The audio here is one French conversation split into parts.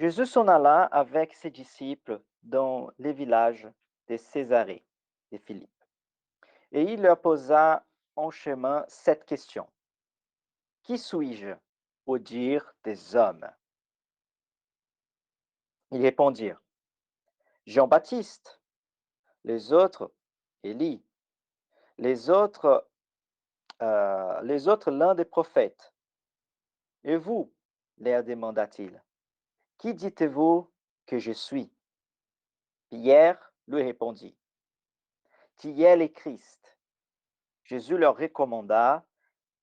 Jésus s'en alla avec ses disciples dans les villages de Césarée de Philippe. Et il leur posa en chemin cette question. Qui suis-je au dire des hommes? Ils répondirent, Jean-Baptiste, les autres, Élie, les autres, l'un des prophètes. Et vous, leur demanda-t-il, qui dites-vous que je suis? Pierre lui répondit, tu es le Christ. Jésus leur recommanda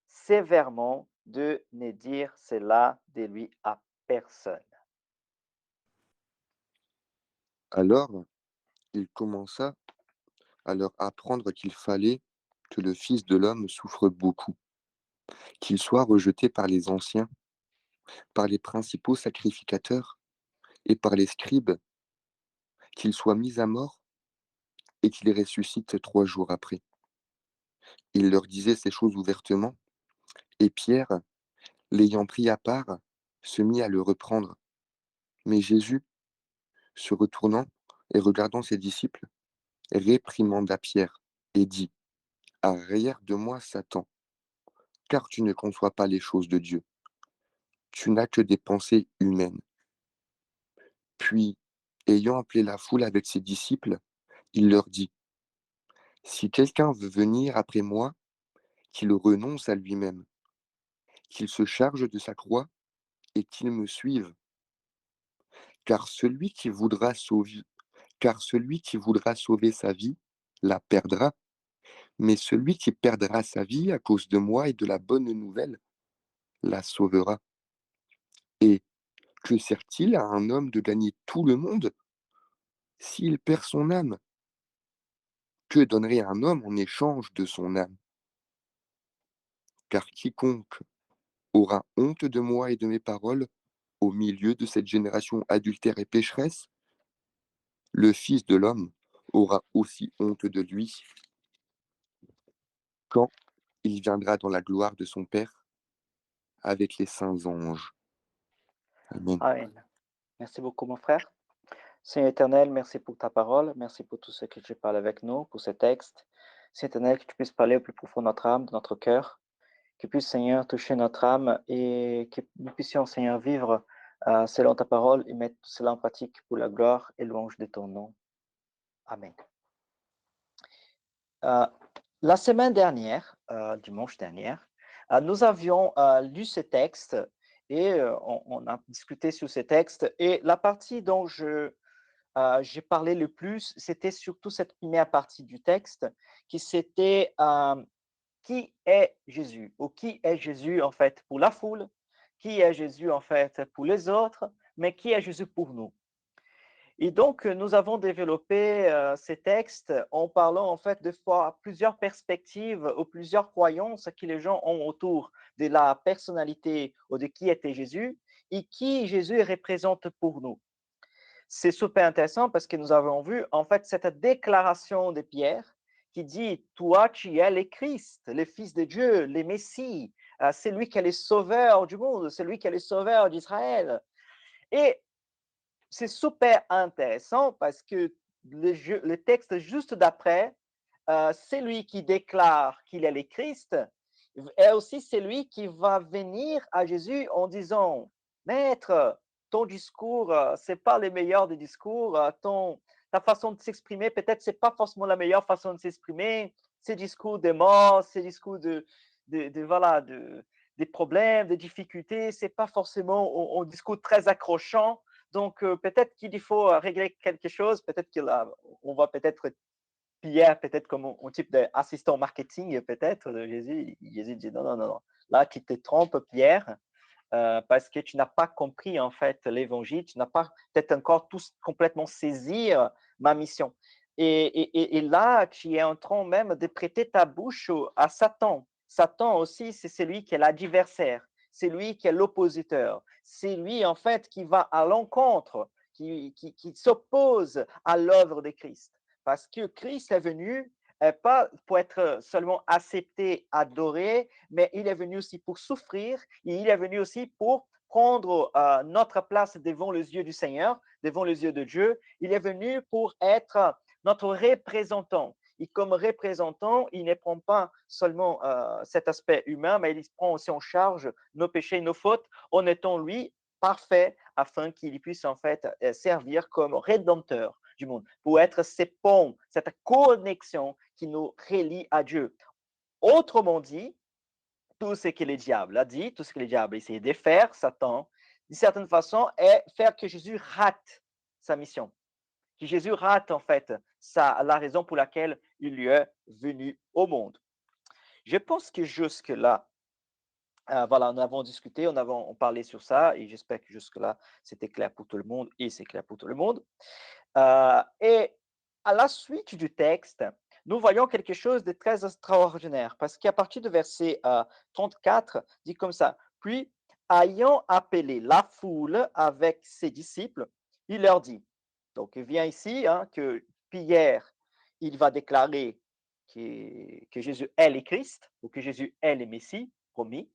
sévèrement de ne dire cela de lui à personne. Alors il commença à leur apprendre qu'il fallait que le Fils de l'homme souffre beaucoup, qu'il soit rejeté par les anciens, par les principaux sacrificateurs et par les scribes, qu'il soit mis à mort et qu'il ressuscite 3 jours après. Il leur disait ces choses ouvertement, et Pierre, l'ayant pris à part, se mit à le reprendre. Mais Jésus, se retournant et regardant ses disciples, réprimanda Pierre et dit, arrière de moi, Satan, car tu ne conçois pas les choses de Dieu. Tu n'as que des pensées humaines. Puis, ayant appelé la foule avec ses disciples, il leur dit, si quelqu'un veut venir après moi, qu'il renonce à lui-même, qu'il se charge de sa croix et qu'il me suive. Car celui qui voudra sauver, car celui qui voudra sauver sa vie la perdra, mais celui qui perdra sa vie à cause de moi et de la bonne nouvelle la sauvera. Et que sert-il à un homme de gagner tout le monde s'il perd son âme? Que donnerait un homme en échange de son âme? Car quiconque aura honte de moi et de mes paroles au milieu de cette génération adultère et pécheresse, le Fils de l'homme aura aussi honte de lui quand il viendra dans la gloire de son Père avec les saints anges. Amen. Amen. Merci beaucoup, mon frère. Seigneur éternel, merci pour ta parole. Merci pour tout ce que tu parles avec nous, pour ce texte. Seigneur éternel, que tu puisses parler au plus profond de notre âme, de notre cœur. Que puisse, Seigneur, toucher notre âme et que nous puissions, Seigneur, vivre selon ta parole et mettre tout cela en pratique pour la gloire et louange de ton nom. Amen. Euh, la semaine dernière, dimanche dernier, nous avions lu ce texte et on a discuté sur ce texte. Et la partie dont j'ai parlé le plus, c'était surtout cette première partie du texte, qui c'était qui est Jésus, ou qui est Jésus en fait pour la foule, qui est Jésus en fait pour les autres, mais qui est Jésus pour nous. Et donc, nous avons développé ces textes en parlant en fait de fois plusieurs perspectives ou plusieurs croyances que les gens ont autour de la personnalité ou de qui était Jésus et qui Jésus représente pour nous. C'est super intéressant parce que nous avons vu en fait cette déclaration de Pierre qui dit, toi tu es le Christ, le Fils de Dieu, le Messie, c'est lui qui est le sauveur du monde, c'est lui qui est le sauveur d'Israël. Et c'est super intéressant parce que le texte juste d'après, c'est lui qui déclare qu'il est le Christ, et aussi c'est lui qui va venir à Jésus en disant, Maître, ton discours, c'est pas le meilleur des discours, ta façon de s'exprimer, peut-être c'est pas forcément la meilleure façon de s'exprimer, ces discours de mort, ces discours voilà, des problèmes, des difficultés, c'est pas forcément un discours très accrochant. Donc, peut-être qu'il faut régler quelque chose. Peut-être qu'on va peut-être Pierre, peut-être comme un type d'assistant marketing, peut-être, de Jésus. Jésus dit non, non, non, non. Là, tu te trompes, Pierre, parce que tu n'as pas compris, en fait, l'évangile. Tu n'as pas peut-être encore tous complètement saisi ma mission. Et là, tu es en train même de prêter ta bouche à Satan. Satan aussi, c'est celui qui est l'adversaire. C'est lui qui est l'oppositeur. C'est lui, en fait, qui va à l'encontre, qui s'oppose à l'œuvre de Christ. Parce que Christ est venu pas pour être seulement accepté, adoré, mais il est venu aussi pour souffrir et il est venu aussi pour prendre notre place devant les yeux du Seigneur, devant les yeux de Dieu. Il est venu pour être notre représentant. Et comme représentant, il ne prend pas seulement cet aspect humain, mais il prend aussi en charge nos péchés, nos fautes, en étant lui parfait, afin qu'il puisse en fait servir comme rédempteur du monde, pour être ces ponts, cette connexion qui nous relie à Dieu. Autrement dit, tout ce que le diable a dit, tout ce que le diable a essayé de faire, Satan, d'une certaine façon, est faire que Jésus rate sa mission. Que Jésus rate en fait la raison pour laquelle il est venu au monde. Je pense que jusque-là, voilà, nous avons discuté, on parlait sur ça, et j'espère que jusque-là, c'était clair pour tout le monde, et c'est clair pour tout le monde. Et à la suite du texte, nous voyons quelque chose de très extraordinaire, parce qu'à partir du verset 34, dit comme ça, puis, ayant appelé la foule avec ses disciples, il leur dit, donc il vient ici que Pierre, il va déclarer que Jésus est le Christ, ou que Jésus est le Messie promis.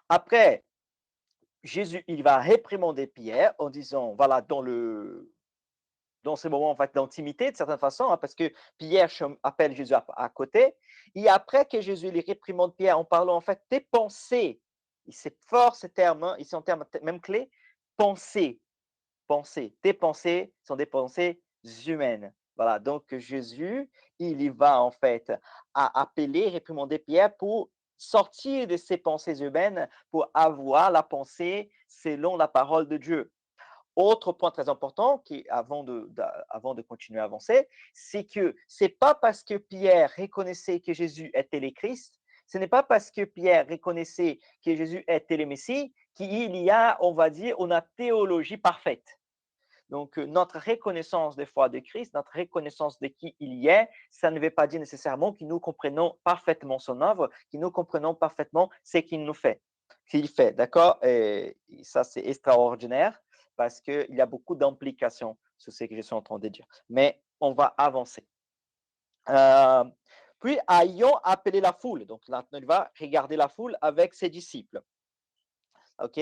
Après, Jésus, il va réprimander Pierre en disant, voilà, dans ce moment en fait, d'intimité, de certaine façon, parce que Pierre appelle Jésus à côté. Et après que Jésus les réprimande Pierre en parlant en fait des pensées, c'est fort ce terme, ici en termes même clés, pensées, pensées. Tes pensées sont des pensées humaines. Voilà, donc Jésus, il y va en fait à appeler, réprimander Pierre pour sortir de ses pensées humaines, pour avoir la pensée selon la parole de Dieu. Autre point très important, avant de continuer à avancer, c'est que ce n'est pas parce que Pierre reconnaissait que Jésus était le Christ, ce n'est pas parce que Pierre reconnaissait que Jésus était le Messie qu'il y a, on va dire, une théologie parfaite. Donc, notre reconnaissance des foi de Christ, notre reconnaissance de qui il y est, ça ne veut pas dire nécessairement que nous comprenons parfaitement son œuvre, que nous comprenons parfaitement ce qu'il nous fait, qu'il fait, d'accord? Et ça, c'est extraordinaire parce qu'il y a beaucoup d'implications sur ce que je suis en train de dire. Mais on va avancer. Puis, ayant appelé la foule, donc maintenant, il va regarder la foule avec ses disciples. OK?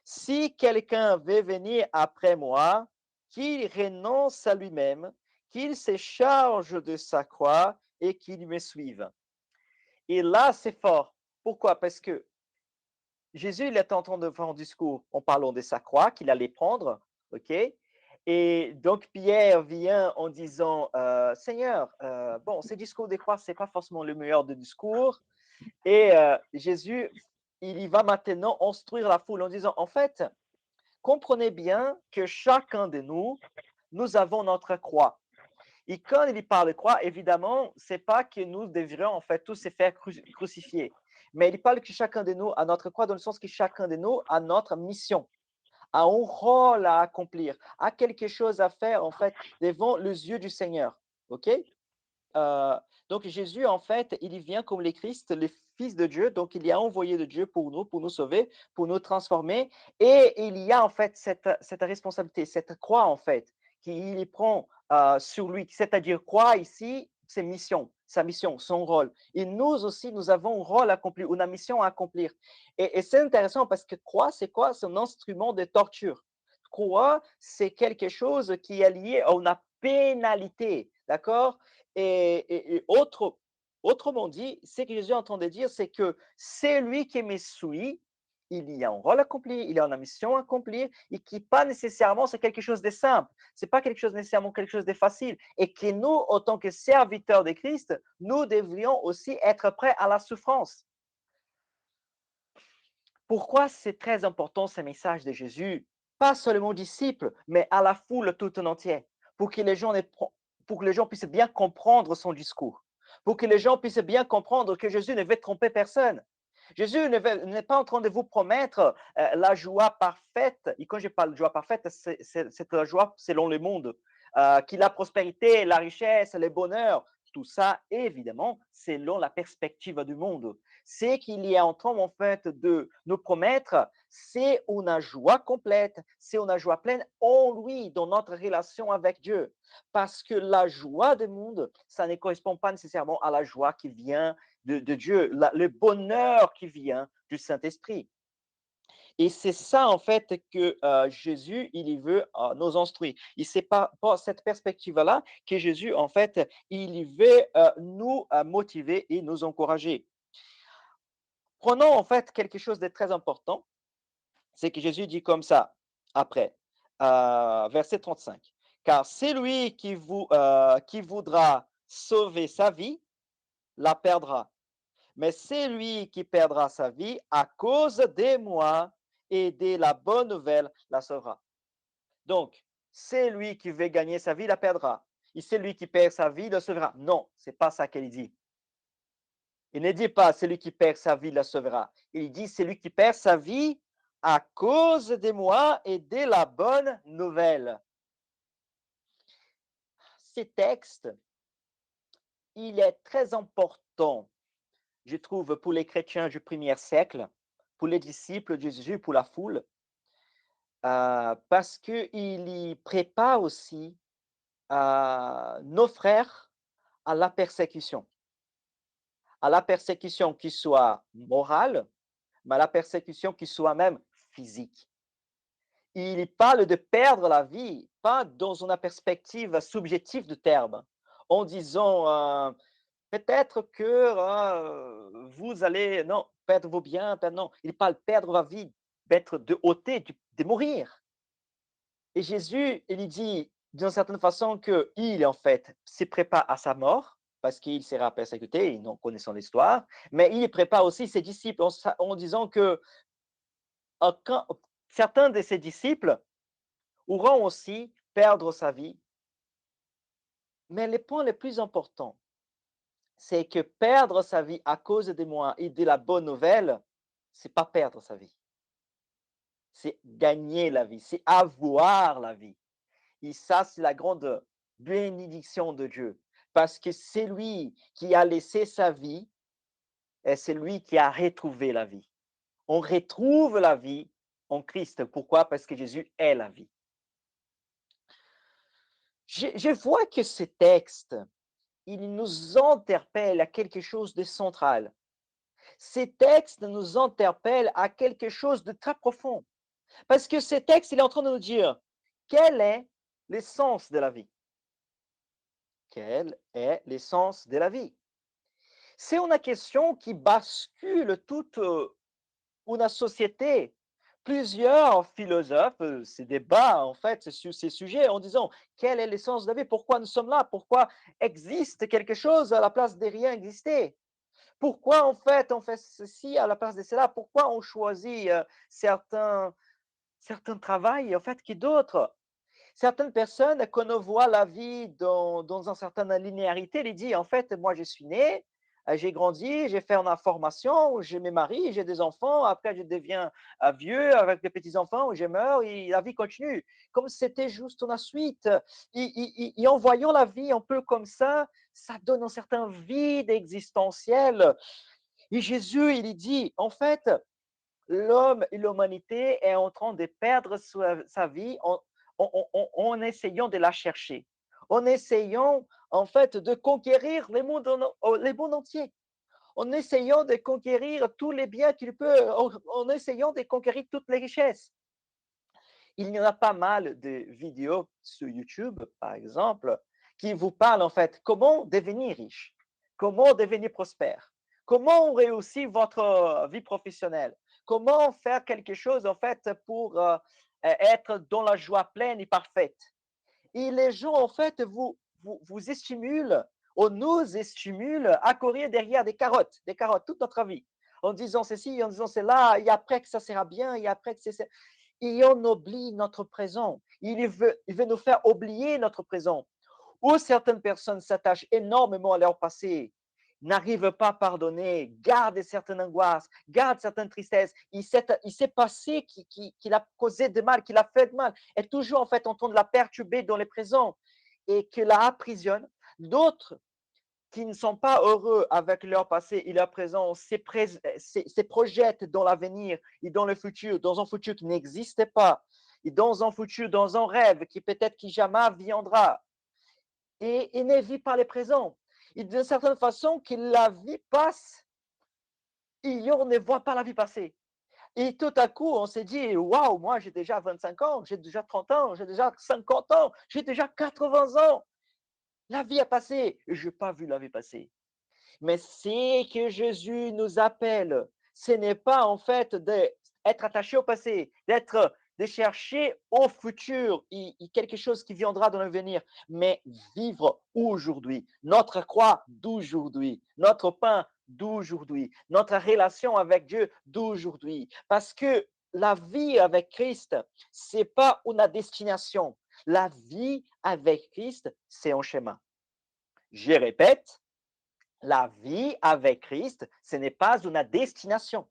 Si quelqu'un veut venir après moi, qu'il renonce à lui-même, qu'il se charge de sa croix et qu'il me suive. Et là, c'est fort. Pourquoi? Parce que Jésus, il est en train de faire un discours en parlant de sa croix qu'il allait prendre, OK? Et donc, Pierre vient en disant, Seigneur, bon, ce discours de croix, ce n'est pas forcément le meilleur de discours. Et Jésus, il y va maintenant instruire la foule en disant, en fait, comprenez bien que chacun de nous, nous avons notre croix. Et quand il parle de croix, évidemment, c'est pas que nous devrions en fait tous se faire crucifier. Mais il parle que chacun de nous a notre croix dans le sens que chacun de nous a notre mission, a un rôle à accomplir, a quelque chose à faire en fait devant les yeux du Seigneur. OK? Euh, donc Jésus, en fait, il vient comme le Christ, le Fils de Dieu. Donc il y a envoyé de Dieu pour nous sauver, pour nous transformer. Et il y a en fait cette responsabilité, cette croix en fait, qu'il prend sur lui. C'est-à-dire croix ici, c'est mission, sa mission, son rôle. Et nous aussi, nous avons un rôle à accomplir, une mission à accomplir. Et c'est intéressant parce que croix, c'est quoi? C'est un instrument de torture. Croix, c'est quelque chose qui est lié à une pénalité, d'accord? Et autrement dit, ce que Jésus est en train de dire, c'est que c'est lui qui me suit, il y a un rôle accompli, il y a une mission à accomplir, et qui pas nécessairement c'est quelque chose de simple, c'est pas quelque chose nécessairement quelque chose de facile, et que nous, en tant que serviteurs de Christ, nous devrions aussi être prêts à la souffrance. Pourquoi c'est très important ce message de Jésus, pas seulement aux disciples, mais à la foule tout en entier, pour que pour que les gens puissent bien comprendre son discours, pour que les gens puissent bien comprendre que Jésus ne veut tromper personne. Jésus n'est pas en train de vous promettre la joie parfaite, et quand je parle de joie parfaite, c'est la joie selon le monde, qui la prospérité, la richesse, le bonheur, tout ça, évidemment, selon la perspective du monde. C'est qu'il y a en train, en fait, de nous promettre, c'est une joie complète, c'est une joie pleine en lui, dans notre relation avec Dieu. Parce que la joie du monde, ça ne correspond pas nécessairement à la joie qui vient de Dieu, le bonheur qui vient du Saint-Esprit. Et c'est ça, en fait, que Jésus, il y veut nous instruire. Et c'est par cette perspective-là que Jésus, en fait, il y veut nous motiver et nous encourager. Prenons, en fait, quelque chose de très important, c'est que Jésus dit comme ça, après, verset 35. Car c'est lui qui voudra sauver sa vie, la perdra. Mais c'est lui qui perdra sa vie à cause de moi et de la bonne nouvelle la sauvera. Donc, c'est lui qui veut gagner sa vie, la perdra. Et c'est lui qui perd sa vie, le sauvera. Non, c'est pas ça qu'il dit. Il ne dit pas celui qui perd sa vie la sauvera. Il dit celui qui perd sa vie à cause de moi et de la bonne nouvelle. Ces textes, il est très important, je trouve, pour les chrétiens du premier siècle, pour les disciples de Jésus, pour la foule, parce qu'il y prépare aussi nos frères à la persécution qui soit morale, mais à la persécution qui soit même physique. Il parle de perdre la vie, pas dans une perspective subjective du terme, en disant peut-être que vous allez, non, perdre vos biens, non, il parle perdre la vie, d'être de ôter, de mourir. Et Jésus, il dit d'une certaine façon qu'il, en fait, se prépare à sa mort, parce qu'il sera persécuté, nous connaissons l'histoire, mais il prépare aussi ses disciples en disant que quand, certains de ses disciples auront aussi perdre sa vie. Mais le point le plus important, c'est que perdre sa vie à cause de moi et de la bonne nouvelle, c'est pas perdre sa vie, c'est gagner la vie, c'est avoir la vie. Et ça, c'est la grande bénédiction de Dieu. Parce que c'est lui qui a laissé sa vie et c'est lui qui a retrouvé la vie. On retrouve la vie en Christ. Pourquoi? Parce que Jésus est la vie. Je vois que ce texte, il nous interpelle à quelque chose de central. Ces textes nous interpellent à quelque chose de très profond. Parce que ce texte, il est en train de nous dire, quel est l'essence de la vie? Quelle est l'essence de la vie? C'est une question qui bascule toute une société. Plusieurs philosophes se débattent en fait sur ces sujets en disant quelle est l'essence de la vie? Pourquoi nous sommes là? Pourquoi existe quelque chose à la place de rien exister? Pourquoi en fait on fait ceci à la place de cela? Pourquoi on choisit certains travails en fait que d'autres? Certaines personnes, quand on voit la vie dans une certaine linéarité, ils disent, en fait, moi, je suis né, j'ai grandi, j'ai fait une formation, je me marie, j'ai des enfants, après, je deviens vieux avec des petits-enfants, je meurs et la vie continue. Comme c'était juste une suite. Et en voyant la vie un peu comme ça donne un certain vide existentiel. Et Jésus, il dit, en fait, l'homme et l'humanité est en train de perdre sa vie en essayant de la chercher, en essayant en fait de conquérir les mondes entiers, en essayant de conquérir tous les biens qu'il peut, en essayant de conquérir toutes les richesses. Il y en a pas mal de vidéos sur YouTube, par exemple, qui vous parlent en fait comment devenir riche, comment devenir prospère, comment réussir votre vie professionnelle, comment faire quelque chose en fait pour être dans la joie pleine et parfaite. Et les gens en fait vous stimulent, ou nous stimulent à courir derrière des carottes toute notre vie, en disant ceci, en disant cela, et après que ça sera bien, et après que c'est et on oublie notre présent. Il veut nous faire oublier notre présent. Ou certaines personnes s'attachent énormément à leur passé, n'arrivent pas à pardonner, gardent certaines angoisses, gardent certaines tristesses. Il s'est passé qu'il a causé de mal, qu'il a fait de mal, et toujours en fait en train de la perturber dans le présent et qu'il la aprisionne. D'autres qui ne sont pas heureux avec leur passé et leur présent se projettent dans l'avenir et dans le futur, dans un futur qui n'existe pas, et dans un futur, dans un rêve qui peut-être qui jamais viendra, et ne vit pas le présent. Et d'une certaine façon, que la vie passe, et on ne voit pas la vie passer. Et tout à coup, on s'est dit, waouh, moi j'ai déjà 25 ans, j'ai déjà 30 ans, j'ai déjà 50 ans, j'ai déjà 80 ans. La vie a passé. Je n'ai pas vu la vie passer. Mais c'est que Jésus nous appelle. Ce n'est pas en fait d'être attaché au passé, de chercher au futur, quelque chose qui viendra dans l'avenir, mais vivre aujourd'hui, notre croix d'aujourd'hui, notre pain d'aujourd'hui, notre relation avec Dieu d'aujourd'hui. Parce que la vie avec Christ, c'est pas une destination. La vie avec Christ, c'est un chemin. Je répète, la vie avec Christ, ce n'est pas une destination.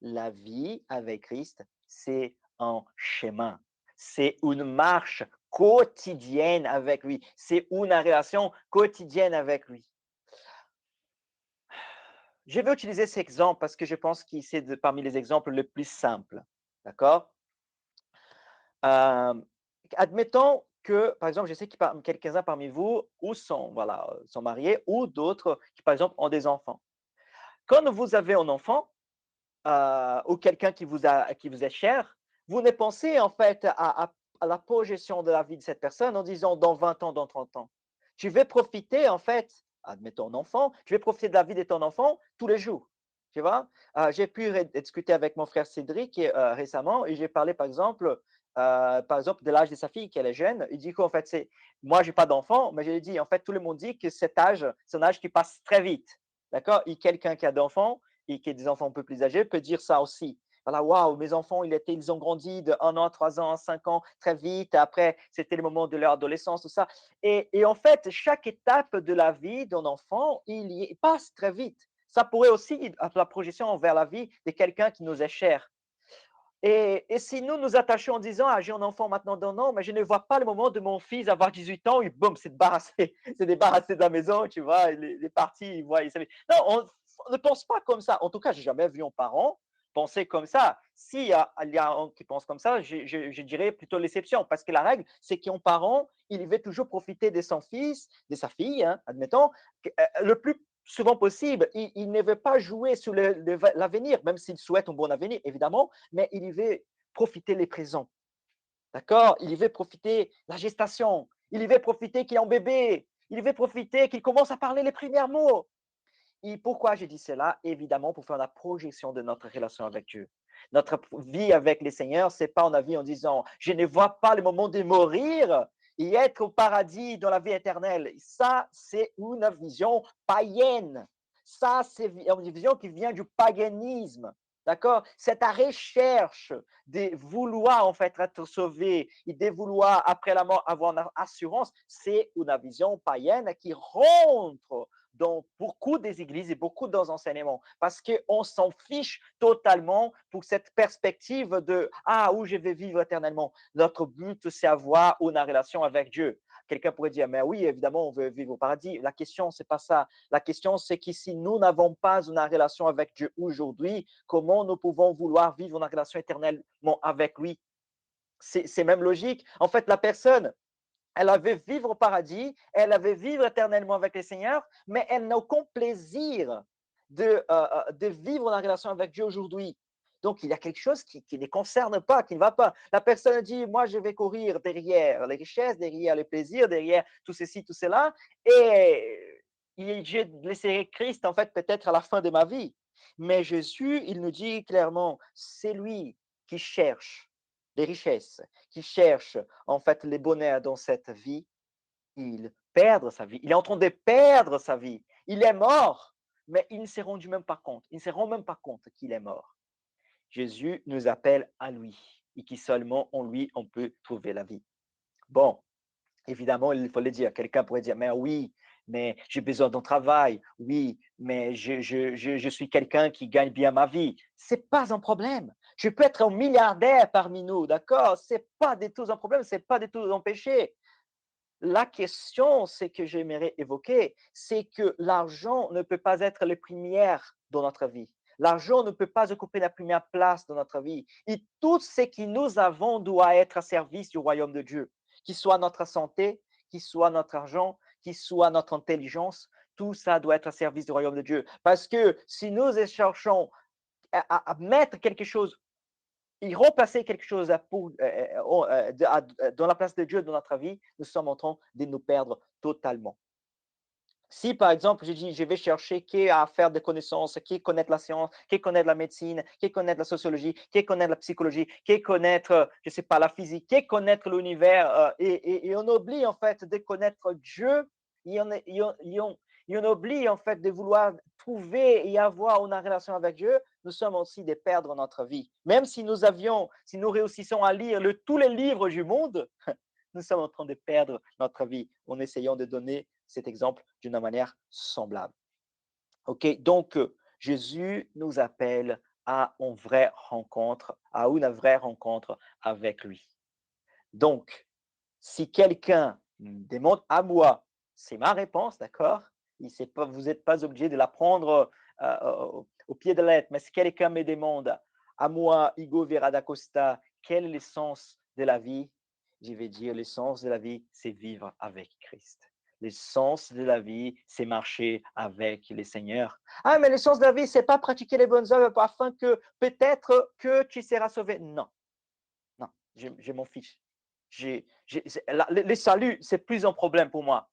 La vie avec Christ, c'est un chemin. C'est une marche quotidienne avec lui. C'est une relation quotidienne avec lui. Je vais utiliser cet exemple parce que je pense que c'est parmi les exemples les plus simples. D'accord? Euh, Admettons que, par exemple, je sais que quelques-uns parmi vous ou sont mariés ou d'autres qui, par exemple, ont des enfants. Quand vous avez un enfant, ou quelqu'un qui vous est cher, vous ne pensez en fait à la projection de la vie de cette personne en disant dans 20 ans, dans 30 ans. Tu veux profiter en fait, admettons ton enfant, tu veux profiter de la vie de ton enfant tous les jours. Tu vois? J'ai pu discuter avec mon frère Cédric récemment et j'ai parlé par exemple de l'âge de sa fille qui est jeune. Il dit qu'en fait, moi, j'ai pas d'enfant, mais je lui dit, en fait, tout le monde dit que cet âge, c'est un âge qui passe très vite. D'accord? Et quelqu'un qui a d'enfants, et qui est des enfants un peu plus âgés peut dire ça aussi. Voilà, waouh, mes enfants, ils ont grandi de 1 an, 3 ans, 5 ans, très vite. Après, c'était le moment de leur adolescence, tout ça. Et en fait, chaque étape de la vie d'un enfant, il y passe très vite. Ça pourrait aussi être la projection vers la vie de quelqu'un qui nous est cher. Et si nous nous attachons en disant, ah, j'ai un enfant maintenant d'un an, mais je ne vois pas le moment de mon fils avoir 18 ans, et boum, c'est débarrassé, c'est débarrassé de la maison, tu vois, il est parti, il voit, Non, on ne pense pas comme ça. En tout cas, j'ai jamais vu un parent penser comme ça. Il y a un qui pense comme ça, je dirais plutôt l'exception, parce que la règle, c'est qu'un parent, il veut toujours profiter de son fils, de sa fille, hein, admettons, le plus souvent possible. Il ne veut pas jouer sur l'avenir, même s'il souhaite un bon avenir, évidemment, mais il veut profiter les présents. D'accord? Il veut profiter la gestation. Il veut profiter qu'il est un bébé. Il veut profiter qu'il commence à parler les premiers mots. Et pourquoi j'ai dit cela? Évidemment, pour faire la projection de notre relation avec Dieu. Notre vie avec le Seigneur, c'est pas en vie en disant, je ne vois pas le moment de mourir et être au paradis dans la vie éternelle. Ça, c'est une vision païenne. Ça, c'est une vision qui vient du paganisme. D'accord? C'est ta recherche de vouloir en fait être sauvé et de vouloir après la mort avoir une assurance. C'est une vision païenne qui rentre dans beaucoup des églises et beaucoup des enseignements parce qu'on s'en fiche totalement pour cette perspective de ah, où je vais vivre éternellement. Notre but, c'est avoir une relation avec Dieu. Quelqu'un pourrait dire, mais oui, évidemment, on veut vivre au paradis. La question, c'est pas ça. La question, c'est que si nous n'avons pas une relation avec Dieu aujourd'hui, comment nous pouvons vouloir vivre une relation éternellement avec lui? C'est même logique. En fait, la personne, elle avait vivre au paradis, elle avait vivre éternellement avec le Seigneur, mais elle n'a aucun plaisir de vivre la relation avec Dieu aujourd'hui. Donc, il y a quelque chose qui ne les concerne pas, qui ne va pas. La personne dit, moi, je vais courir derrière les richesses, derrière les plaisirs, derrière tout ceci, tout cela, et je laisserai Christ, en fait, peut-être à la fin de ma vie. Mais Jésus, il nous dit clairement, c'est lui qui cherche les richesses, qui cherche en fait les bonheurs dans cette vie, il perd sa vie. Il est en train de perdre sa vie. Il est mort, mais il ne s'est rendu même pas compte. Il ne se rend même pas compte qu'il est mort. Jésus nous appelle à lui et qui seulement en lui on peut trouver la vie. Bon, évidemment, il faut le dire. Quelqu'un pourrait dire, mais oui, mais j'ai besoin d'un travail. Oui, mais je suis quelqu'un qui gagne bien ma vie. C'est pas un problème. Je peux être un milliardaire parmi nous, d'accord? C'est pas du tout un problème, c'est pas du tout un péché. La question, c'est que j'aimerais évoquer, c'est que l'argent ne peut pas être le premier dans notre vie. L'argent ne peut pas occuper la première place dans notre vie. Et tout ce que nous avons doit être au service du royaume de Dieu, qu'il soit notre santé, qu'il soit notre argent, qu'il soit notre intelligence, tout ça doit être au service du royaume de Dieu. Parce que si nous cherchons à mettre quelque chose, et remplacer quelque chose dans la place de Dieu dans notre vie, nous sommes en train de nous perdre totalement. Si, par exemple, je dis, je vais chercher qui a à faire des connaissances, qui connaît la science, qui connaît la médecine, qui connaît la sociologie, qui connaît la psychologie, qui connaît, je sais pas, la physique, qui connaît l'univers, et on oublie en fait de connaître Dieu, et on oublie en fait de vouloir trouver et avoir une relation avec Dieu, nous sommes aussi de perdre notre vie. Même si nous réussissons à lire tous les livres du monde, nous sommes en train de perdre notre vie en essayant de donner cet exemple d'une manière semblable. OK, donc Jésus nous appelle à une vraie rencontre, avec lui. Donc, si quelqu'un demande à moi, c'est ma réponse, d'accord? Vous n'êtes pas obligé de la prendre au pied de la lettre, mais si quelqu'un me demande à moi, Hugo Vera da Costa, quel est le sens de la vie? Je vais dire, le sens de la vie, c'est vivre avec Christ. Le sens de la vie, c'est marcher avec le Seigneur. Ah, mais le sens de la vie, c'est pas pratiquer les bonnes œuvres afin que peut-être que tu seras sauvé. Non, non, je m'en fiche. Le salut, c'est plus un problème pour moi.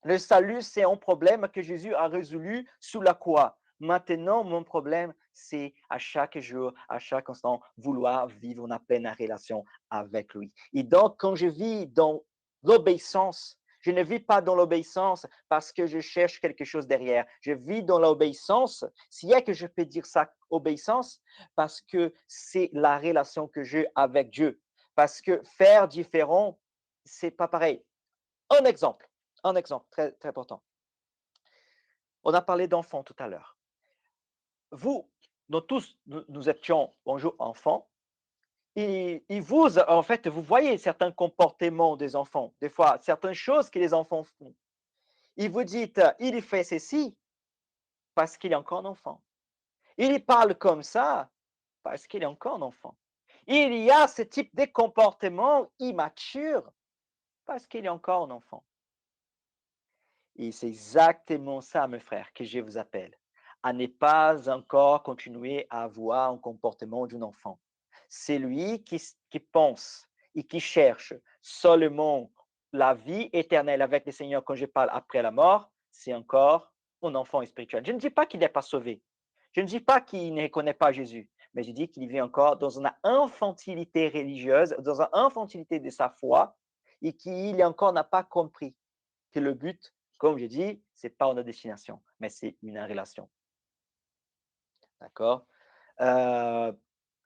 Le salut, c'est un problème que Jésus a résolu sous la croix. Maintenant, mon problème, c'est à chaque jour, à chaque instant, vouloir vivre en pleine relation avec lui. Et donc, quand je vis dans l'obéissance, je ne vis pas dans l'obéissance parce que je cherche quelque chose derrière. Je vis dans l'obéissance, s'il y a que je peux dire ça, obéissance, parce que c'est la relation que j'ai avec Dieu. Parce que faire différent, c'est pas pareil. Un exemple. Un exemple très, très important. On a parlé d'enfants tout à l'heure. Vous, nous tous, nous étions un jour enfants, et vous, en fait, vous voyez certains comportements des enfants, des fois, certaines choses que les enfants font. Et vous dites, il fait ceci parce qu'il est encore un enfant. Il parle comme ça parce qu'il est encore un enfant. Il y a ce type de comportement immature parce qu'il est encore un enfant. Et c'est exactement ça, mes frères, que je vous appelle, à ne pas encore continuer à avoir un comportement d'un enfant. C'est lui qui pense et qui cherche seulement la vie éternelle avec le Seigneur quand je parle après la mort, c'est encore un enfant spirituel. Je ne dis pas qu'il n'est pas sauvé. Je ne dis pas qu'il ne connaît pas Jésus, mais je dis qu'il vit encore dans une infantilité religieuse, dans une infantilité de sa foi, et qu'il encore n'a pas compris que le but, comme je dis, c'est pas une destination, mais c'est une relation. D'accord? Euh,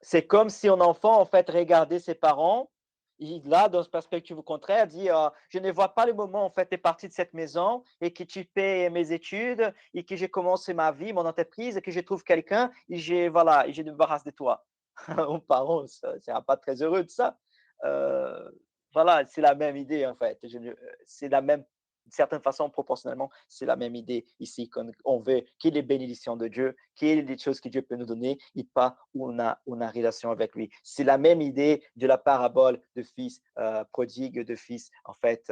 c'est comme si un enfant, en fait, regardait ses parents, il là, dans cette perspective contraire, dit je ne vois pas le moment, en fait, de partir de cette maison et que tu payes mes études et que j'ai commencé ma vie, mon entreprise, et que je trouve quelqu'un et je me débarrasse de toi. Un parent ne sera pas très heureux de ça. Euh, voilà, c'est la même idée, en fait. C'est la même d'une certaine façon, proportionnellement, c'est la même idée ici, qu'on veut qu'il y ait les bénédictions de Dieu, qu'il y ait des choses que Dieu peut nous donner, et pas où on a une relation avec lui. C'est la même idée de la parabole de fils prodigue, de fils, en fait,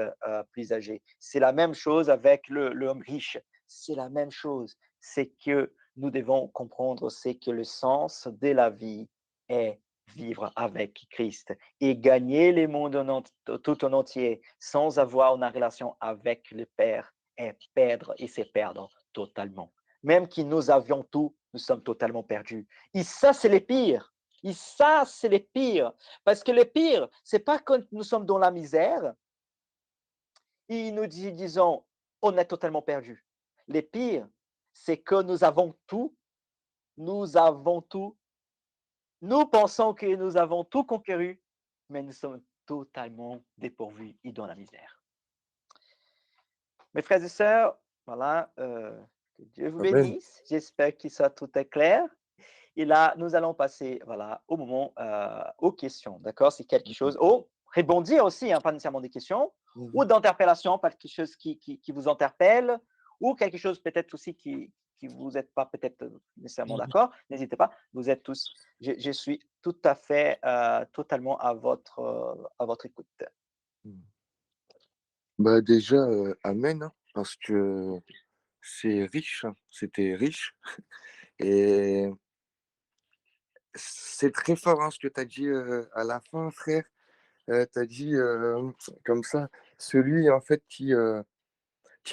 plus âgé. C'est la même chose avec l'homme riche. C'est la même chose. C'est que nous devons comprendre, c'est que le sens de la vie est vivre avec Christ et gagner le monde tout en entier sans avoir une relation avec le Père est perdre et c'est perdre totalement. Même que nous avions tout, nous sommes totalement perdus. Et ça, c'est le pire. Et ça, c'est le pire. Parce que le pire, c'est pas quand nous sommes dans la misère et nous disons, on est totalement perdu. Le pire, c'est que nous avons tout, nous pensons que nous avons tout conquéru, mais nous sommes totalement dépourvus et dans la misère. Mes frères et sœurs, voilà, que Dieu vous Amen. bénisse. J'espère que ça tout est clair. Et là, nous allons passer voilà, au moment aux questions. D'accord? C'est quelque chose. Oh, rebondir aussi, hein, pas nécessairement des questions, ou Mhm. d'interpellation, pas quelque chose qui vous interpelle, ou quelque chose peut-être aussi qui vous n'êtes pas peut-être nécessairement Mhm. d'accord. N'hésitez pas. Vous êtes tous, je suis tout à fait, totalement à votre écoute. Bah déjà, Amen, hein, parce que c'est riche, hein, c'était riche. Et c'est très fort hein, ce que tu as dit à la fin, frère. Tu as dit comme ça, celui en fait qui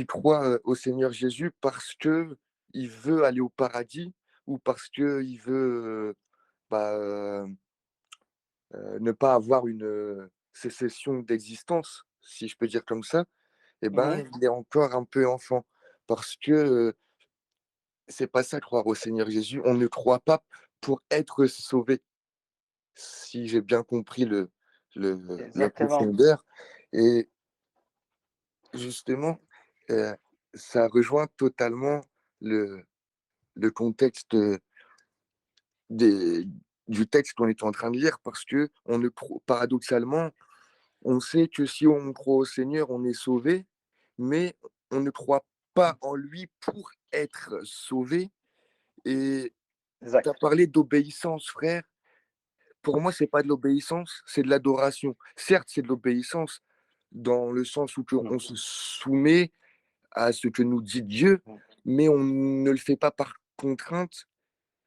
croit au Seigneur Jésus parce que il veut aller au paradis ou parce que il veut bah, ne pas avoir une sécession d'existence, si je peux dire comme ça, eh ben, Mhm. il est encore un peu enfant. Parce que c'est pas ça croire au Seigneur Jésus. On ne croit pas pour être sauvé, si j'ai bien compris la Exactement. profondeur. Et justement, euh, ça rejoint totalement le, le contexte des, du texte qu'on est en train de lire, parce que paradoxalement, on sait que si on croit au Seigneur, on est sauvé, mais on ne croit pas en lui pour être sauvé. Et tu as Exact. parlé d'obéissance, frère. Pour moi, c'est pas de l'obéissance, c'est de l'adoration. Certes, c'est de l'obéissance dans le sens où Mhm. on se soumet à ce que nous dit Dieu, Mhm. mais on ne le fait pas par contrainte.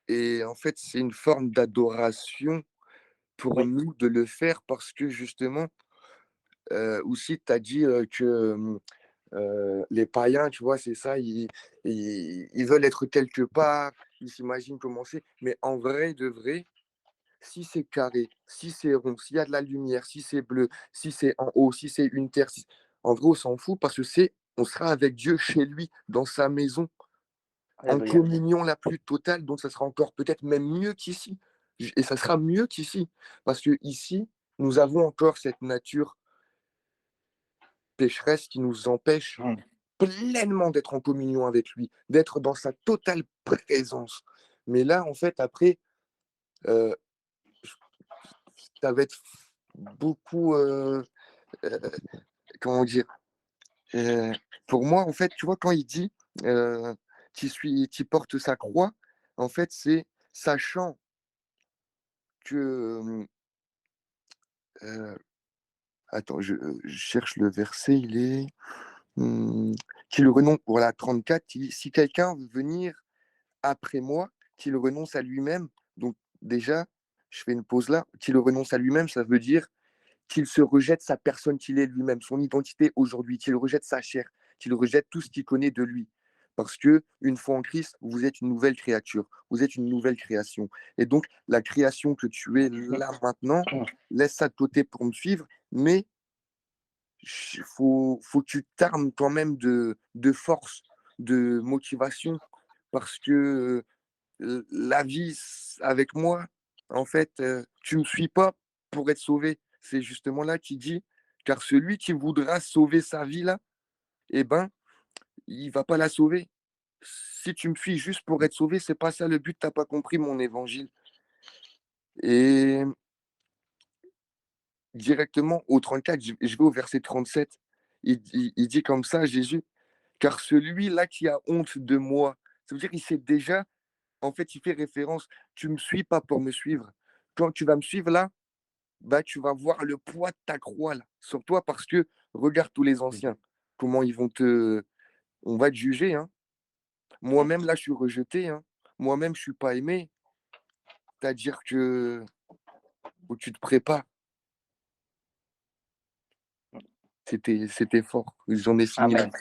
Et en fait, c'est une forme d'adoration pour Oui, nous de le faire parce que justement, aussi, tu as dit que les païens, tu vois, c'est ça, ils veulent être quelque part, ils s'imaginent comment c'est, mais en vrai de vrai, si c'est carré, si c'est rond, s'il y a de la lumière, si c'est bleu, si c'est en haut, si c'est une terre, en vrai, on s'en fout parce que on sera avec Dieu chez lui, dans sa maison, en alléluia. communion la plus totale, donc ça sera encore peut-être même mieux qu'ici. Et ça sera mieux qu'ici, parce que ici, nous avons encore cette nature pécheresse qui nous empêche Mhm. pleinement d'être en communion avec lui, d'être dans sa totale présence. Mais là, en fait, après, euh, ça va être beaucoup, euh, comment dire, euh, pour moi, en fait, tu vois, quand il dit qui porte sa croix, en fait, c'est sachant que, euh, attends, je cherche le verset, il est, qu'il renonce, voilà, 34, il dit, si quelqu'un veut venir après moi, qu'il renonce à lui-même. Donc déjà, je fais une pause là, qu'il renonce à lui-même, ça veut dire qu'il se rejette sa personne qu'il est lui-même, son identité aujourd'hui, qu'il rejette sa chair, qu'il rejette tout ce qu'il connaît de lui. Parce que une fois en Christ, vous êtes une nouvelle créature, vous êtes une nouvelle création. Et donc, la création que tu es là maintenant, Mhm. laisse ça de côté pour me suivre, mais faut que tu t'armes quand même de force, de motivation, parce que la vie avec moi, en fait, tu ne me suis pas pour être sauvé. C'est justement là qu'il dit, car celui qui voudra sauver sa vie là, eh ben, il va pas la sauver. Si tu me suis juste pour être sauvé, c'est pas ça le but, t'as pas compris mon évangile. Et directement au 34, je vais au verset 37. Il dit comme ça, Jésus, car celui-là qui a honte de moi, ça veut dire qu'il sait déjà, en fait, il fait référence, tu me suis pas pour me suivre. Quand tu vas me suivre là, bah, tu vas voir le poids de ta croix là, sur toi parce que regarde tous les anciens, comment ils vont on va te juger. Hein. Mhm. Moi-même, là, je suis rejeté. Hein. Moi-même, je suis pas aimé. C'est-à-dire que faut que tu te prépares. C'était fort. J'en ai fini là. Amen.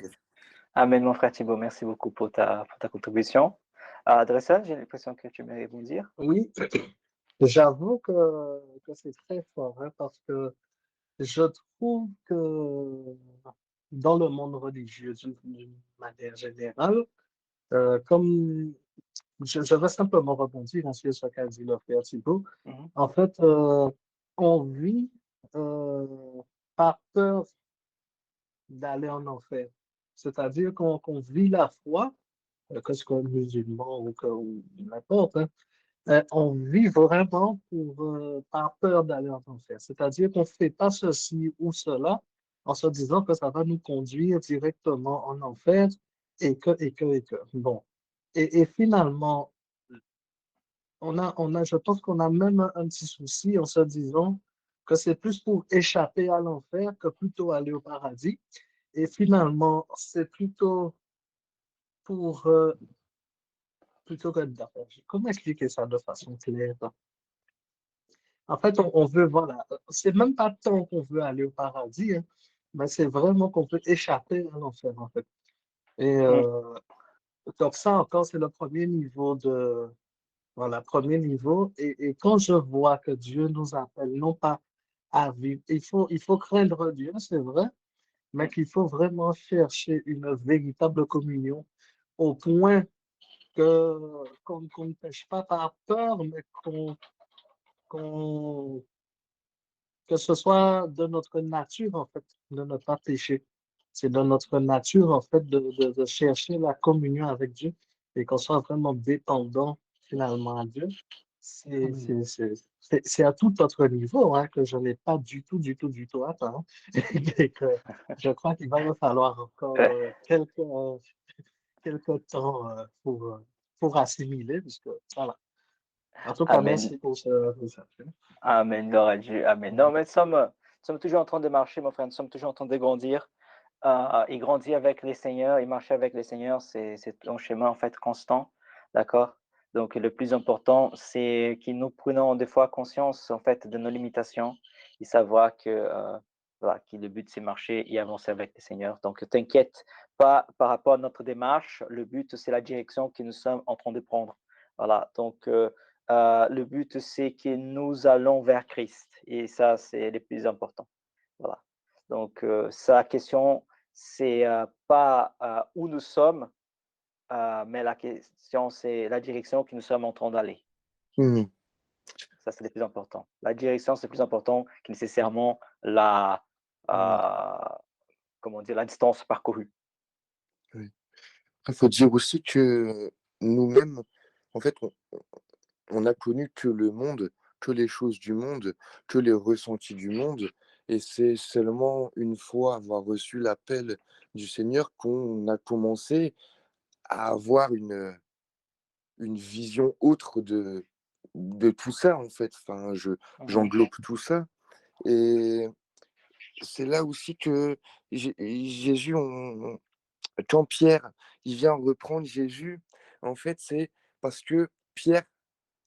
Amen, mon frère Thibault. Merci beaucoup pour ta contribution. Adressa, j'ai l'impression que tu m'as répondu. Oui, j'avoue que c'est très fort, hein, parce que je trouve que dans le monde religieux, d'une manière générale, comme je vais simplement rebondir sur ce qu'a dit le frère Thibault, Mhm. en fait, on vit euh, par peur d'aller en enfer. C'est-à-dire qu'on vit la foi, que ce soit musulman ou n'importe, hein, on vit vraiment par peur d'aller en enfer. C'est-à-dire qu'on ne fait pas ceci ou cela en se disant que ça va nous conduire directement en enfer et que. Bon. Et finalement, je pense qu'on a même un petit souci en se disant que c'est plus pour échapper à l'enfer que plutôt aller au paradis. Et finalement, c'est pour, plutôt que, comment expliquer ça de façon claire? En fait, on veut, voilà, c'est même pas tant qu'on veut aller au paradis, hein, mais c'est vraiment qu'on veut échapper à l'enfer, en fait. Et Mm, donc ça encore, c'est le premier niveau de, voilà, premier niveau. Et quand je vois que Dieu nous appelle, non pas à vivre, il faut craindre Dieu, c'est vrai, mais mm, qu'il faut vraiment chercher une véritable communion au point qu'on ne pêche pas par peur, mais qu'on que ce soit de notre nature, en fait, de ne pas pécher. C'est de notre nature, en fait, de chercher la communion avec Dieu et qu'on soit vraiment dépendant, finalement, à Dieu. C'est à tout autre niveau, hein, que je n'ai pas du tout atteint. Et que je crois qu'il va me falloir encore quelques temps pour assimiler, puisque, voilà. En tout cas, Amen. merci pour ça. Amen. Gloire à Dieu. Amen. Non, mais nous sommes toujours en train de marcher, mon frère. Nous sommes toujours en train de grandir. Et grandir avec les seigneurs et marcher avec les seigneurs, c'est un chemin en fait constant, d'accord? Donc le plus important, c'est que nous prenons des fois conscience en fait de nos limitations et savoir que voilà, que le but c'est marcher et avancer avec les seigneurs. Donc t'inquiète pas par rapport à notre démarche, le but c'est la direction que nous sommes en train de prendre. Voilà, donc le but c'est que nous allons vers Christ et ça c'est le plus important. Voilà. Donc sa question c'est pas où nous sommes, mais la question, c'est la direction que nous sommes en train d'aller. Mhm. Ça, c'est le plus important. La direction, c'est plus important que nécessairement la, Mhm. euh, comment dire, la distance parcourue. Oui. Après, il faut dire aussi que nous-mêmes, en fait, on n'a connu que le monde, que les choses du monde, que les ressentis du monde. Et c'est seulement une fois avoir reçu l'appel du Seigneur qu'on a commencé à avoir une vision autre de tout ça, en fait. Enfin, Mhm, j'englobe tout ça. Et c'est là aussi que Jésus, quand Pierre, il vient reprendre Jésus, en fait, c'est parce que Pierre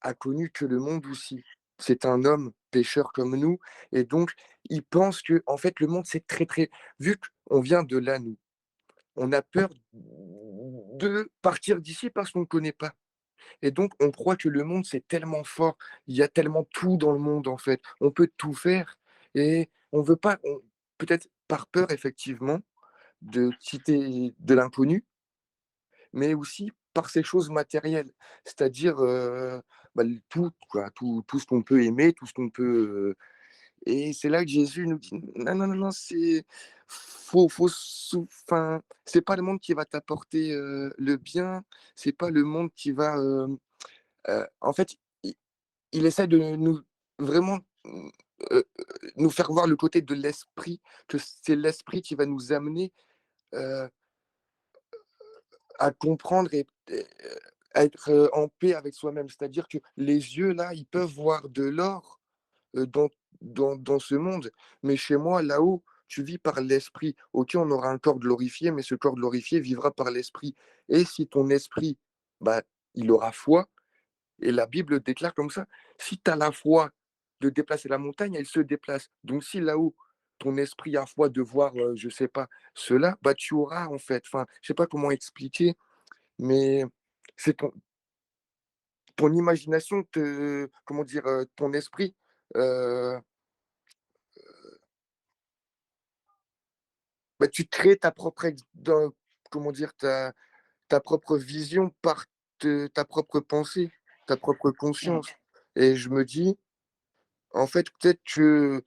a connu que le monde aussi. C'est un homme pécheur comme nous, et donc il pense que, en fait, le monde, c'est très, très. Vu qu'on vient de là, nous, on a peur de partir d'ici parce qu'on ne connaît pas. Et donc, on croit que le monde, c'est tellement fort. Il y a tellement tout dans le monde, en fait. On peut tout faire. Et on veut pas, peut-être par peur, effectivement, de quitter de l'inconnu, mais aussi par ces choses matérielles. C'est-à-dire bah, tout, quoi, tout ce qu'on peut aimer, tout ce qu'on peut. Et c'est là que Jésus nous dit non, non, non, non, c'est. Enfin, c'est pas le monde qui va t'apporter le bien, c'est pas le monde qui va. En fait, il essaie de nous vraiment euh, nous faire voir le côté de l'esprit, que c'est l'esprit qui va nous amener euh, à comprendre et à être en paix avec soi-même. C'est-à-dire que les yeux, là, ils peuvent voir de l'or dans, dans ce monde, mais chez moi, là-haut, tu vis par l'esprit. Ok, on aura un corps glorifié, mais ce corps glorifié vivra par l'esprit. Et si ton esprit, bah, il aura foi, et la Bible déclare comme ça, si tu as la foi de déplacer la montagne, elle se déplace. Donc si là-haut, ton esprit a foi de voir, je ne sais pas, cela, bah, tu auras en fait, enfin, je ne sais pas comment expliquer, mais c'est ton imagination, comment dire, ton esprit, euh, bah, tu crées ta propre, comment dire, ta propre vision par ta propre pensée, ta propre mhm, conscience. Et je me dis, en fait, peut-être que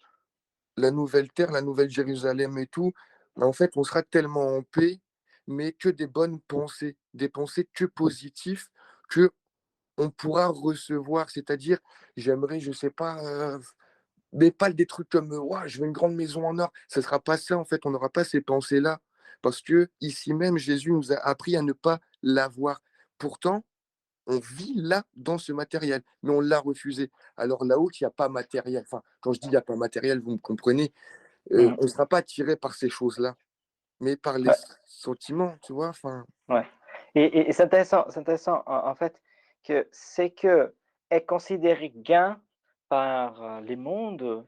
la nouvelle terre, la nouvelle Jérusalem et tout, en fait, on sera tellement en paix, mais que des bonnes pensées, des pensées que positives, que on pourra recevoir. C'est-à-dire, j'aimerais, je sais pas, mais pas des trucs comme, ouah, je veux une grande maison en or. Ce sera pas ça, en fait, on n'aura pas ces pensées-là. Parce que ici même, Jésus nous a appris à ne pas l'avoir. Pourtant, on vit là dans ce matériel, mais on l'a refusé. Alors là-haut, il n'y a pas matériel. Enfin, quand je dis il n'y a pas matériel, vous me comprenez. mhm. On ne sera pas attiré par ces choses-là, mais par les Ouais, sentiments, tu vois. Enfin, ouais. Et c'est intéressant en fait que c'est que est considéré gain par les mondes,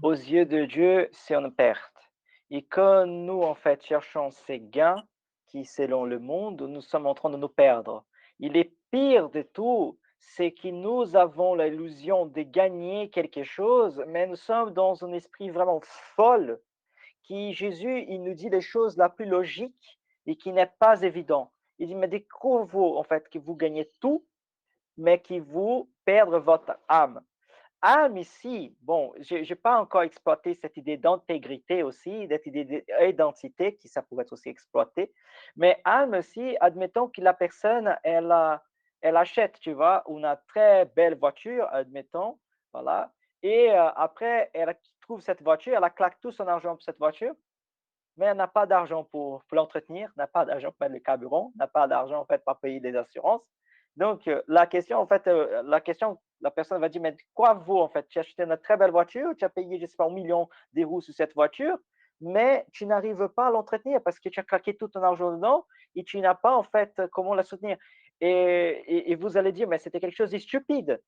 aux yeux de Dieu, c'est une perte. Et quand nous, en fait, cherchons ces gains qui, selon le monde, nous sommes en train de nous perdre. Il est pire de tout, c'est que nous avons l'illusion de gagner quelque chose, mais nous sommes dans un esprit vraiment folle qui Jésus, il nous dit les choses la plus logiques et qui n'est pas évident. Il dit, mais découvrez-vous en fait que vous gagnez tout, mais que vous perdez votre âme. Âme ici, bon, je n'ai pas encore exploité cette idée d'intégrité aussi, cette idée d'identité, qui ça pourrait être aussi exploité. Mais âme aussi, admettons que la personne, elle achète, tu vois, une très belle voiture, admettons, voilà, et après, elle trouve cette voiture, elle a claque tout son argent pour cette voiture, mais elle n'a pas d'argent pour l'entretenir, n'a pas d'argent pour mettre le carburant, n'a pas d'argent en fait pour payer les assurances. Donc la question en fait, la personne va dire mais quoi vaut en fait? Tu as acheté une très belle voiture, tu as payé je sais pas 1 million d'euros sur cette voiture, mais tu n'arrives pas à l'entretenir parce que tu as claqué tout ton argent dedans et tu n'as pas en fait comment la soutenir. Et vous allez dire mais c'était quelque chose de stupide.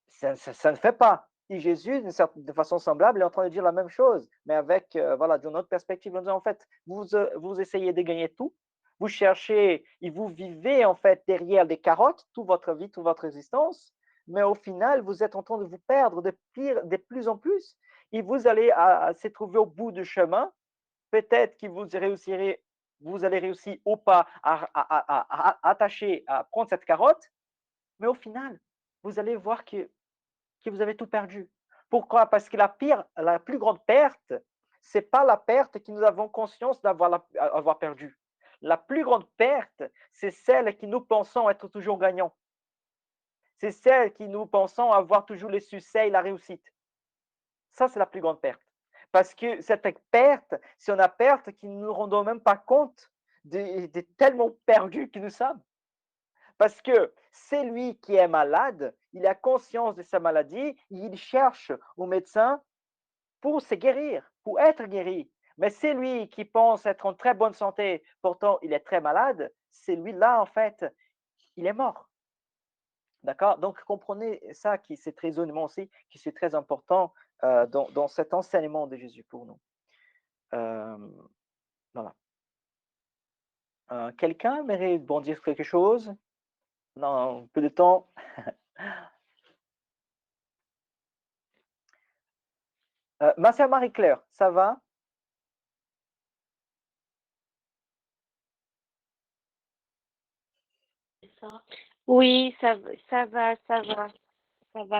Ça ne fait pas. Et Jésus, de façon semblable, est en train de dire la même chose, mais avec, voilà, d'une autre perspective, en disant, en fait, vous essayez de gagner tout, vous cherchez et vous vivez, en fait, derrière des carottes toute votre vie, toute votre existence, mais au final, vous êtes en train de vous perdre de plus en plus et vous allez se trouver au bout du chemin. Peut-être que vous allez réussir ou pas à attacher, à prendre cette carotte, mais au final, vous allez voir que vous avez tout perdu. Pourquoi? Parce que la plus grande perte, c'est pas la perte que nous avons conscience avoir perdu. La plus grande perte, c'est celle que nous pensons être toujours gagnants. C'est celle que nous pensons avoir toujours les succès et la réussite. Ça, c'est la plus grande perte. Parce que cette perte, c'est une perte qui ne nous rendons même pas compte de tellement perdus que nous sommes. Parce que c'est lui qui est malade, il a conscience de sa maladie, il cherche au médecin pour se guérir, pour être guéri. Mais c'est lui qui pense être en très bonne santé, pourtant il est très malade, c'est lui-là, en fait, il est mort. D'accord? Donc, comprenez ça, qui c'est très raisonnement aussi, qui c'est très important dans cet enseignement de Jésus pour nous. Euh, voilà. Quelqu'un aimerait bondir sur quelque chose? Non, un peu de temps. Ma sœur Marie-Claire, ça va? Ça. Oui, ça va,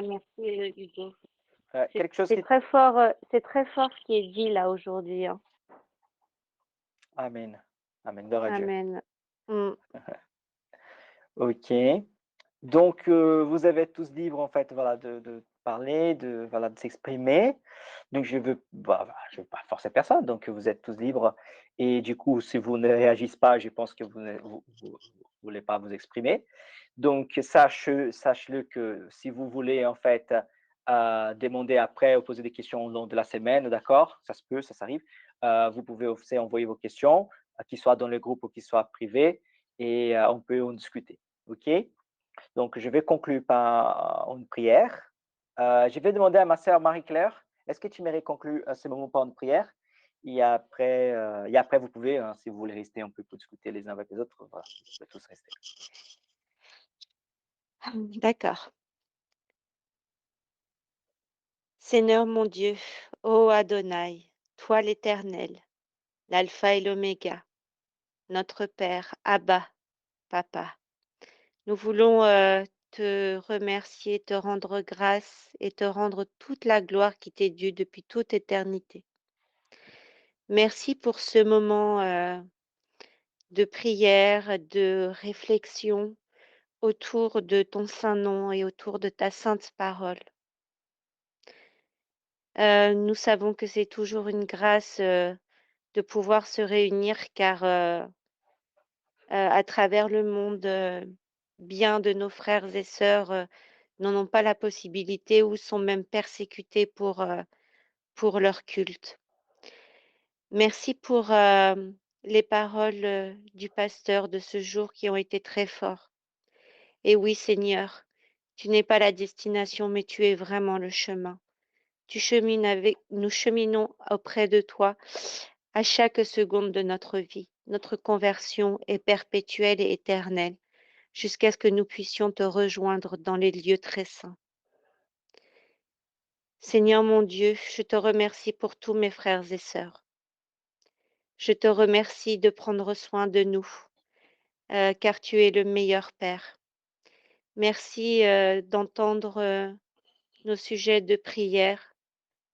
merci Hugo. Quelque chose C'est qui... très fort ce qui est dit là aujourd'hui, hein. Amen. Amen. Gloire à Dieu. Amen. Mm. Ok. Donc, vous avez tous libres, en fait, voilà, de parler, voilà, de s'exprimer. Donc, je veux pas forcer personne. Donc, vous êtes tous libres. Et du coup, si vous ne réagissez pas, je pense que vous ne voulez pas vous exprimer. Donc, sache-le que si vous voulez, en fait, demander après ou poser des questions au long de la semaine, d'accord? Ça se peut, ça s'arrive. Vous pouvez aussi envoyer vos questions, qu'ils soient dans le groupe ou qu'ils soient privés, et on peut en discuter. OK? Donc, je vais conclure par une prière. Je vais demander à ma sœur Marie-Claire, est-ce que tu m'aurais conclu ce moment par une prière? Et après vous pouvez, hein, si vous voulez rester, on peut discuter les uns avec les autres. Voilà, vous pouvez tous rester. D'accord. Seigneur mon Dieu, ô Adonai, toi l'Éternel, l'Alpha et l'Oméga, notre Père, Abba, Papa, nous voulons te remercier, te rendre grâce et te rendre toute la gloire qui t'est due depuis toute éternité. Merci pour ce moment de prière, de réflexion autour de ton saint nom et autour de ta sainte parole. Nous savons que c'est toujours une grâce de pouvoir se réunir car à travers le monde, bien de nos frères et sœurs n'en ont pas la possibilité ou sont même persécutés pour leur culte. Merci pour les paroles du pasteur de ce jour qui ont été très forts. Et oui, Seigneur, Tu n'es pas la destination, mais tu es vraiment le chemin. Nous cheminons auprès de toi à chaque seconde de notre vie. Notre conversion est perpétuelle et éternelle, jusqu'à ce que nous puissions te rejoindre dans les lieux très saints. Seigneur mon Dieu, je te remercie pour tous mes frères et sœurs. Je te remercie de prendre soin de nous, car tu es le meilleur Père. Merci d'entendre nos sujets de prière,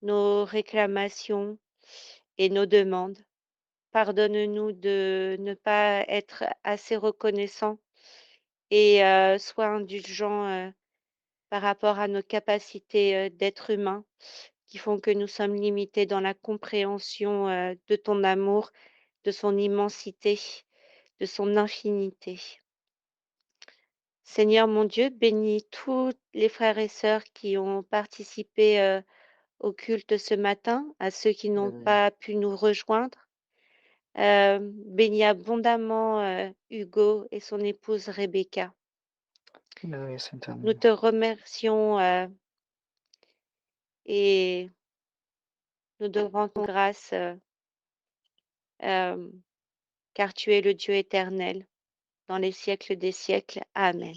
nos réclamations et nos demandes. Pardonne-nous de ne pas être assez reconnaissants et sois indulgent par rapport à nos capacités d'être humains qui font que nous sommes limités dans la compréhension de ton amour, de son immensité, de son infinité. Seigneur mon Dieu, bénis tous les frères et sœurs qui ont participé au culte ce matin, à ceux qui n'ont pas pu nous rejoindre. Bénis abondamment Hugo et son épouse Rebecca. Oui, Nous te remercions et nous te rendons grâce car tu es le Dieu éternel dans les siècles des siècles. Amen.